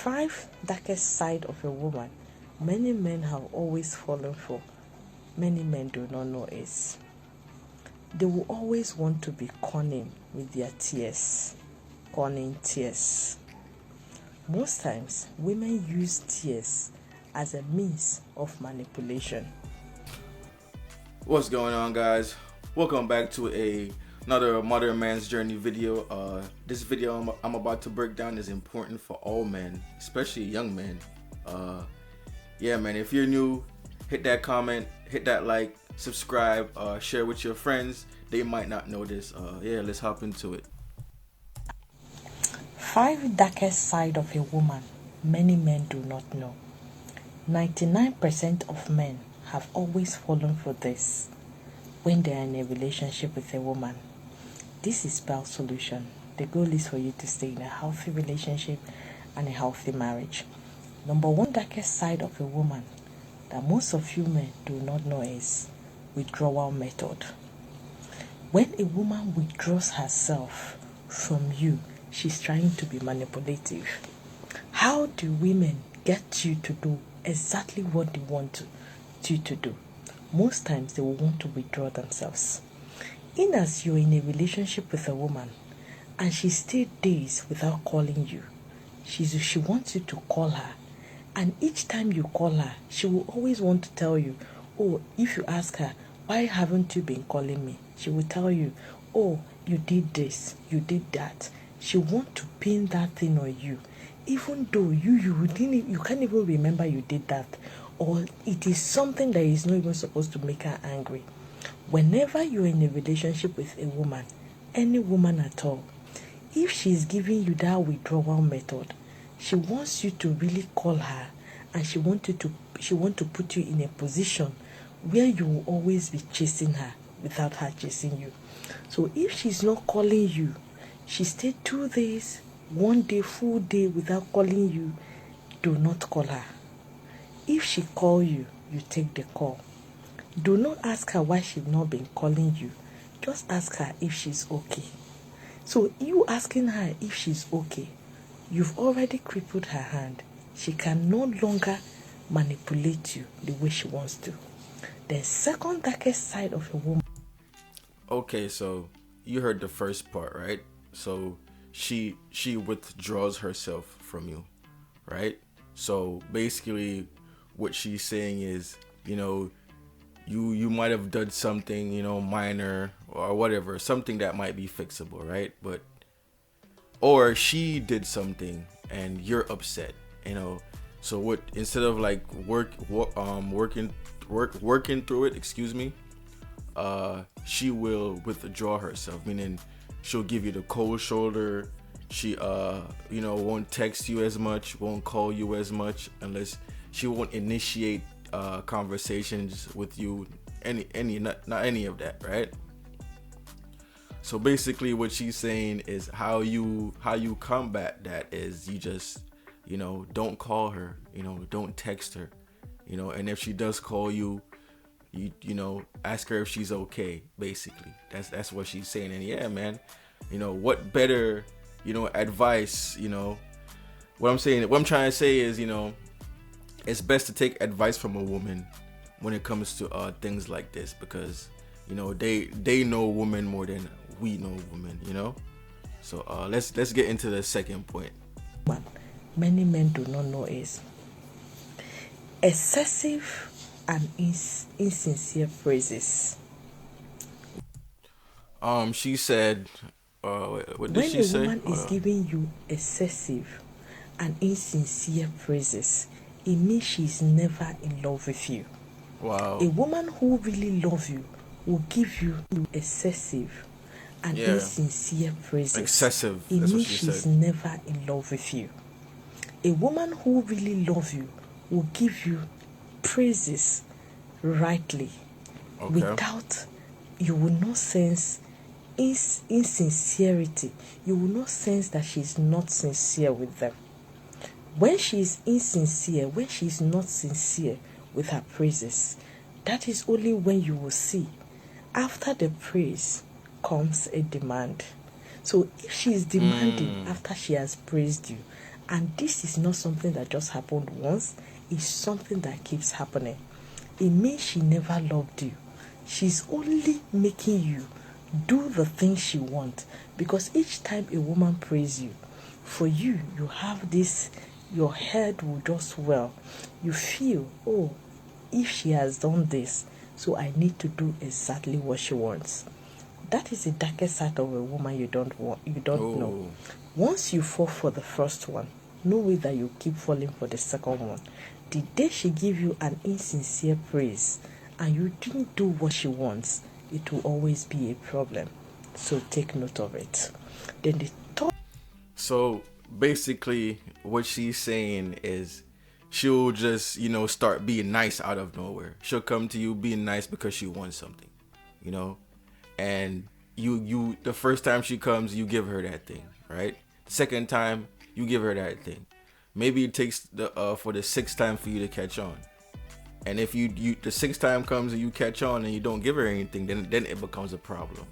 5 darkest side of a woman many men have always fallen for, many men do not know is they will always want to be cunning with their tears. Cunning tears. Most times, women use tears as a means of manipulation. What's going on, guys? Welcome back to another Modern Man's Journey video. This video I'm about to break down is important for all men, especially young men. Yeah, man, if you're new, hit that comment, hit that like, subscribe, share with your friends. They might not know this. Yeah, let's hop into it. 5 darkest side of a woman many men do not know. 99% of men have always fallen for this when they are in a relationship with a woman. This is Spell Solution. The goal is for you to stay in a healthy relationship and a healthy marriage. Number 1 darkest side of a woman that most of you men do not know is withdrawal method. When a woman withdraws herself from you, she's trying to be manipulative. How do women get you to do exactly what they want you to do? Most times they will want to withdraw themselves. In as you're in a relationship with a woman and she stayed days without calling you, she wants you to call her, and each time you call her, she will always want to tell you, oh, if you ask her, why haven't you been calling me? She will tell you, oh, you did this, you did that. She wants to pin that thing on you, even though you can't even remember you did that, or it is something that is not even supposed to make her angry. Whenever you're in a relationship with a woman, any woman at all, if she's giving you that withdrawal method, she wants you to really call her, and she want to put you in a position where you will always be chasing her without her chasing you. So if she's not calling you, she stayed 2 days, 1 day, full day without calling you, do not call her. If she call you, you take the call. Do not ask her why she's not been calling you. Just ask her if she's okay. So you asking her if she's okay, you've already crippled her hand. She can no longer manipulate you the way she wants to. The second darkest side of a woman. Okay, so you heard the first part, right? So she withdraws herself from you, right? So basically what she's saying is, you might have done something, minor or whatever, something that might be fixable, right? Or she did something and you're upset, So what, instead of like working through it, she will withdraw herself, meaning she'll give you the cold shoulder. She won't text you as much, won't call you as much, unless she won't initiate conversations with you, not any of that, right? So basically what she's saying is how you combat that is you just don't call her, don't text her, and if she does call you, you ask her if she's okay. Basically that's what she's saying. And yeah, man, what better advice, what I'm trying to say is, it's best to take advice from a woman when it comes to things like this, because they know women more than we know women, So let's get into the second point. What many men do not know is excessive and insincere praises. She said, what did she say? When a woman is giving you excessive and insincere praises, it means she's never in love with you. Wow. A woman who really loves you will give you excessive and insincere praises. Excessive. It That's means what she she's said. never in love with you. A woman who really loves you will give you praises rightly, without, you will not sense insincerity. You will not sense that she's not sincere with them. When she is insincere, when she is not sincere with her praises, that is only when you will see after the praise comes a demand. So if she is demanding after she has praised you, And this is not something that just happened once, it's something that keeps happening. It means she never loved you. She's only making you do the things she wants. Because each time a woman praises you, for you, you have this, your head will just swell. You feel, oh, if she has done this, so I need to do exactly what she wants. That is the darkest side of a woman you don't know. Once you fall for the first one, no way that you keep falling for the second one. The day she give you an insincere praise and you didn't do what she wants, it will always be a problem. So take note of it. Then the third. So basically, what she's saying is she'll just, start being nice out of nowhere. She'll come to you being nice because she wants something, and you the first time she comes, you give her that thing, right? The second time, you give her that thing. Maybe it takes for the sixth time for you to catch on. And if you the sixth time comes and you catch on and you don't give her anything, then it becomes a problem,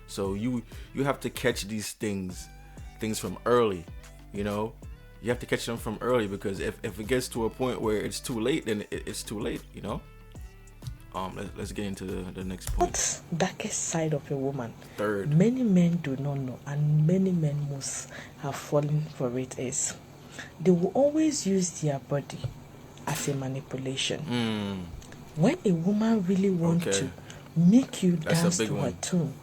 So you have to catch these things from early, You have to catch them from early, because if it gets to a point where it's too late, then it's too late, Let's get into the next point. What's darkest side of a woman? Third. Many men do not know, and many men must have fallen for it, is they will always use their body as a manipulation. When a woman really wants to make you dance to her tune,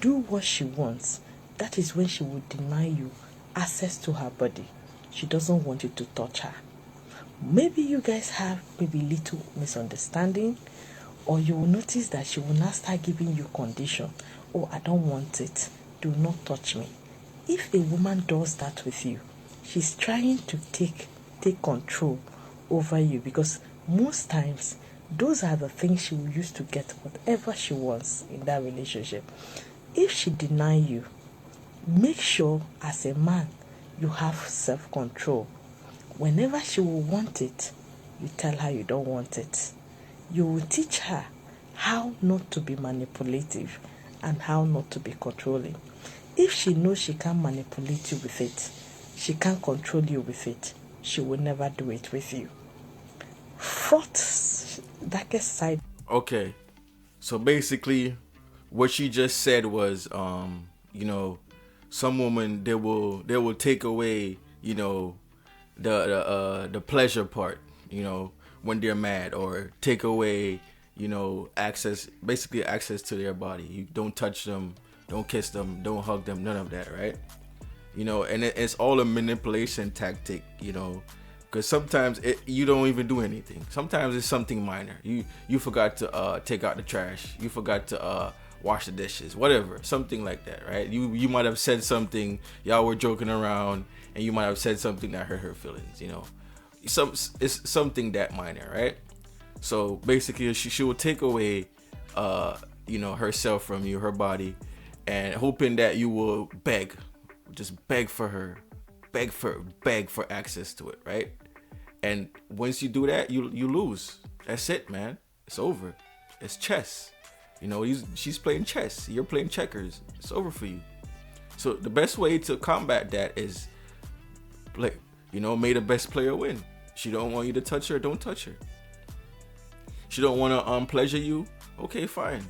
do what she wants, that is when she will deny you access to her body. She doesn't want you to touch her. Maybe you guys have maybe little misunderstanding, or you will notice that she will not start giving you condition. Oh, I don't want it. Do not touch me. If a woman does that with you, she's trying to take control over you, because most times those are the things she will use to get whatever she wants in that relationship. If she deny you, make sure as a man you have self-control. Whenever she will want it, you tell her you don't want it. You will teach her how not to be manipulative and how not to be controlling. If she knows she can't manipulate you with it, she can't control you with it, she will never do it with you. Fourth, darkest side. Okay, so basically, what she just said was, some women they will take away, the pleasure part, when they're mad, or take away, access to their body. You don't touch them, don't kiss them, don't hug them, none of that, right? And it's all a manipulation tactic, because sometimes you don't even do anything. Sometimes it's something minor. You forgot to take out the trash. You forgot to wash the dishes, whatever, something like that, right? You might have said something, y'all were joking around, and you might have said something that hurt her feelings, it's something that minor, right? So basically, she will take away, herself from you, her body, and hoping that you will just beg for her, beg for access to it, right? And once you do that, you lose. That's it, man. It's over. It's chess. She's playing chess. You're playing checkers. It's over for you. So the best way to combat that is play. May the best player win. She don't want you to touch her. Don't touch her. She don't want to pleasure you. Okay, fine.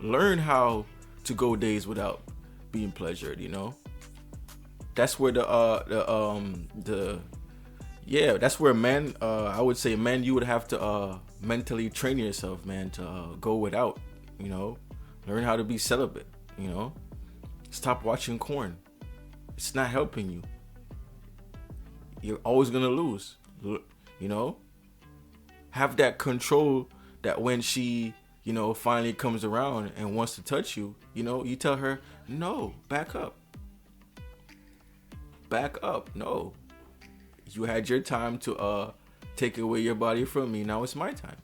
Learn how to go days without being pleasured. That's where that's where men. I would say men. You would have to mentally train yourself, man, to go without. Learn how to be celibate. Stop watching porn. It's not helping you. You're always gonna lose. Have that control, that when she, finally comes around and wants to touch you, you tell her, no, back up. No, you had your time to take away your body from me. Now it's my time.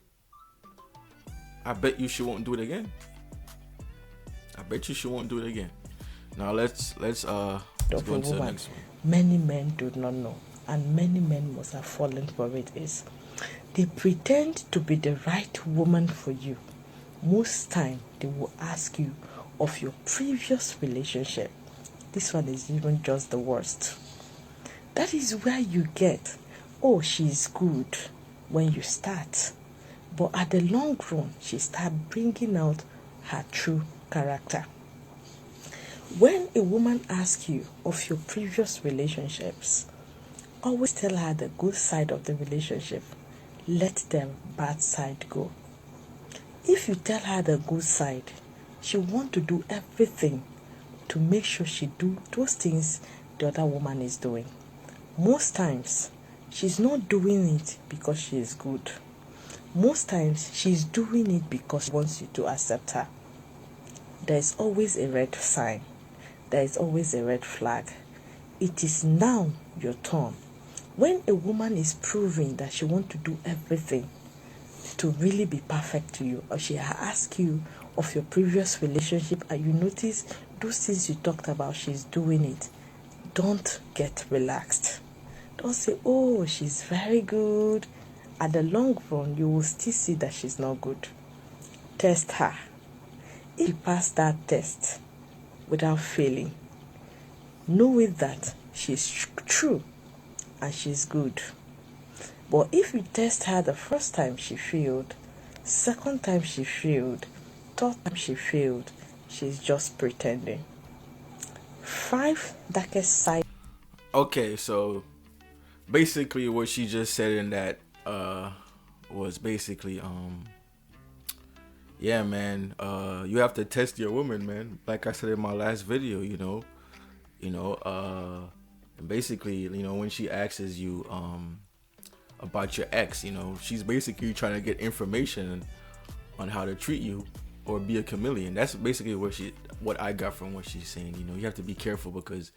I bet you she won't do it again. Now let's go into the next one. Many men do not know, and many men must have fallen for it, is they pretend to be the right woman for you. Most time they will ask you of your previous relationship. This one is even just the worst. That is where you get, oh, she's good when you start. But at the long run, she starts bringing out her true character. When a woman asks you of your previous relationships, always tell her the good side of the relationship. Let the bad side go. If you tell her the good side, she want to do everything to make sure she do those things the other woman is doing. Most times, she's not doing it because she is good. Most times, she's doing it because she wants you to accept her. There is always a red sign. There is always a red flag. It is now your turn. When a woman is proving that she wants to do everything to really be perfect to you, or she asks you of your previous relationship and you notice those things you talked about, she's doing it, don't get relaxed. Don't say, oh, she's very good. At the long run, you will still see that she's not good. Test her. If you pass that test without failing, know it that she's true and she's good. But if you test her the first time she failed, second time she failed, third time she failed, she's just pretending. 5 darkest sides. Okay, so basically what she just said in that was basically yeah, man, you have to test your woman, man. Like I said in my last video, basically, when she asks you about your ex, she's basically trying to get information on how to treat you or be a chameleon. That's basically what I got from what she's saying. You have to be careful because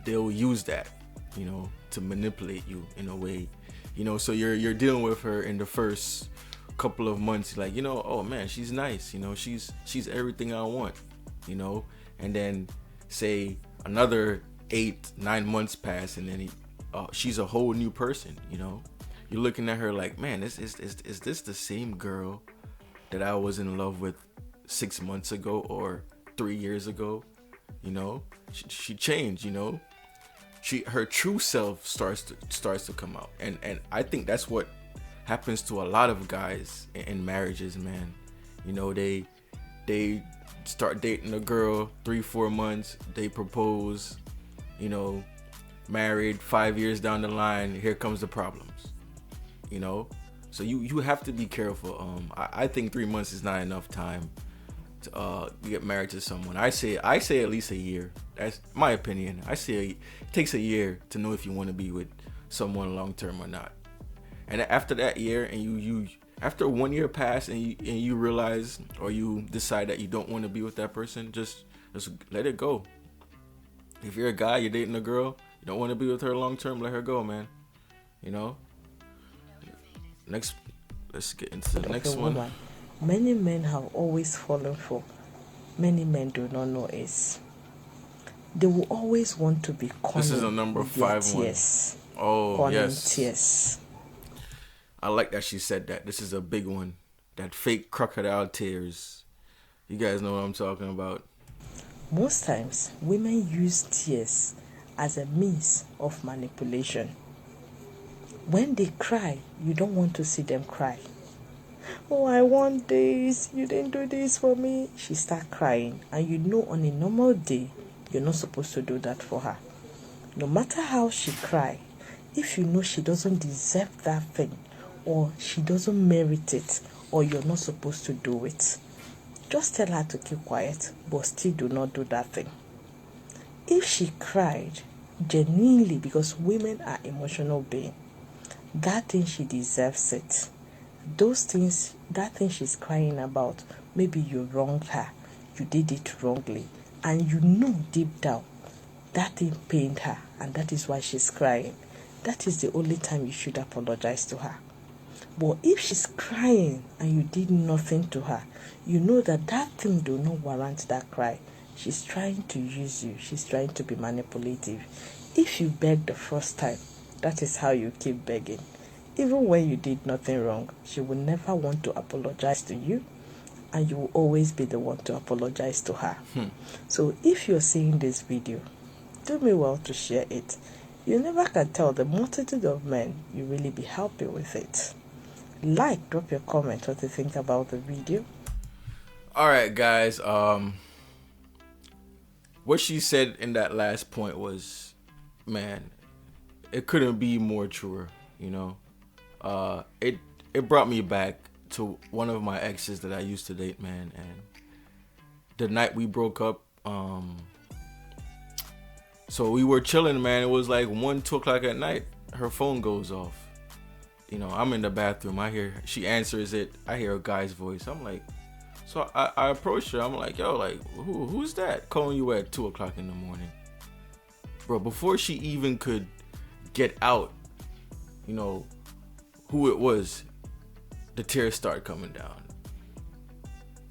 they'll use that, to manipulate you in a way. So you're dealing with her in the first couple of months, like, oh man, she's nice, she's everything I want, and then say another 8-9 months pass, and then she's a whole new person. You're looking at her like, man, is this the same girl that I was in love with 6 months ago or 3 years ago? She changed. Her true self starts to come out, and I think that's what happens to a lot of guys in marriages, man. They start dating a girl 3-4 months, they propose, married 5 years down the line, here comes the problems. So you have to be careful. I think 3 months is not enough time to get married to someone. I say at least a year. That's my opinion. I say it takes a year to know if you want to be with someone long term or not. And after that year, and you after 1 year pass, and you realize, or you decide that you don't want to be with that person, just let it go. If you're a guy, you're dating a girl, you don't want to be with her long term, let her go, man. Next, let's get into the next one. Woman, many men have always fallen for, many men do not know is they will always want to be cunning. This is a number 5 one. Tears. Oh, Cunning yes. tears. I like that she said that. This is a big one. That fake crocodile tears. You guys know what I'm talking about. Most times, women use tears as a means of manipulation. When they cry, you don't want to see them cry. Oh, I want this. You didn't do this for me. She start crying. And on a normal day, you're not supposed to do that for her. No matter how she cry, if you know she doesn't deserve that thing, or she doesn't merit it, or you're not supposed to do it, just tell her to keep quiet, but still do not do that thing. If she cried genuinely, because women are emotional beings, that thing she deserves it. Those things, that thing she's crying about, maybe you wronged her, you did it wrongly, and you know deep down that thing pained her, and that is why she's crying. That is the only time you should apologize to her. But if she's crying and you did nothing to her, you know that thing do not warrant that cry. She's trying to use you. She's trying to be manipulative. If you beg the first time, that is how you keep begging. Even when you did nothing wrong, she will never want to apologize to you, and you will always be the one to apologize to her. So if you're seeing this video, do me well to share it. You never can tell the multitude of men you really be happy with it. Like, drop your comment what you think about the video. All right, guys. What she said in that last point was, man, it couldn't be more truer. You know, it brought me back to one of my exes that I used to date, man. And the night we broke up, so we were chilling, man. It was like 1-2 o'clock at night. Her phone goes off. You know, I'm in the bathroom. She answers it. I hear a guy's voice. I'm like, so I approached her. I'm like, yo, like, who's that calling you at 2 o'clock in the morning? Bro, before she even could get out, you know, who it was, the tears start coming down.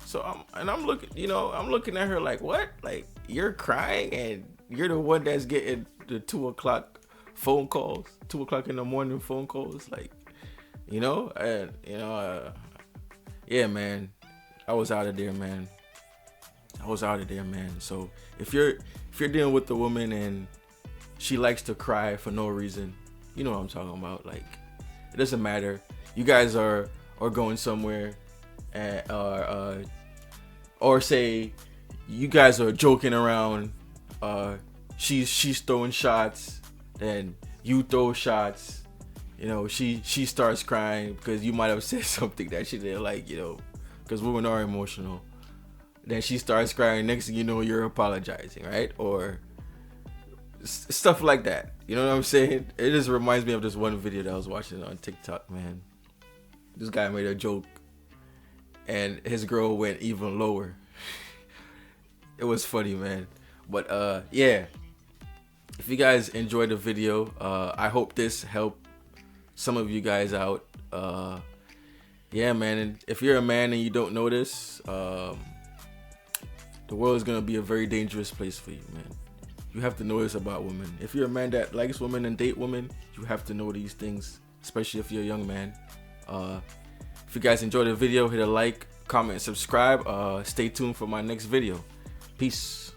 So I'm looking at her like, what? Like, you're crying and you're the one that's getting the 2 o'clock phone calls, 2 o'clock in the morning phone calls, like, you know, and yeah, man, I was out of there, man. So if you're dealing with a woman and she likes to cry for no reason, you know what I'm talking about. Like, it doesn't matter. You guys are going somewhere, and or say you guys are joking around. She's throwing shots, then you throw shots. You know, she starts crying because you might have said something that she didn't like. You know, because women are emotional. Then she starts crying. Next thing you know, you're apologizing, right? Or stuff like that. You know what I'm saying? It just reminds me of this one video that I was watching on TikTok, man. This guy made a joke and his girl went even lower. It was funny, man. But yeah, if you guys enjoyed the video, I hope this helped some of you guys out. Yeah, man, and if you're a man and you don't know this, the world is gonna be a very dangerous place for you, man. You have to know this about women. If you're a man that likes women and date women, you have to know these things, especially if you're a young man. If you guys enjoyed the video, hit a like, comment, subscribe. Stay tuned for my next video. Peace.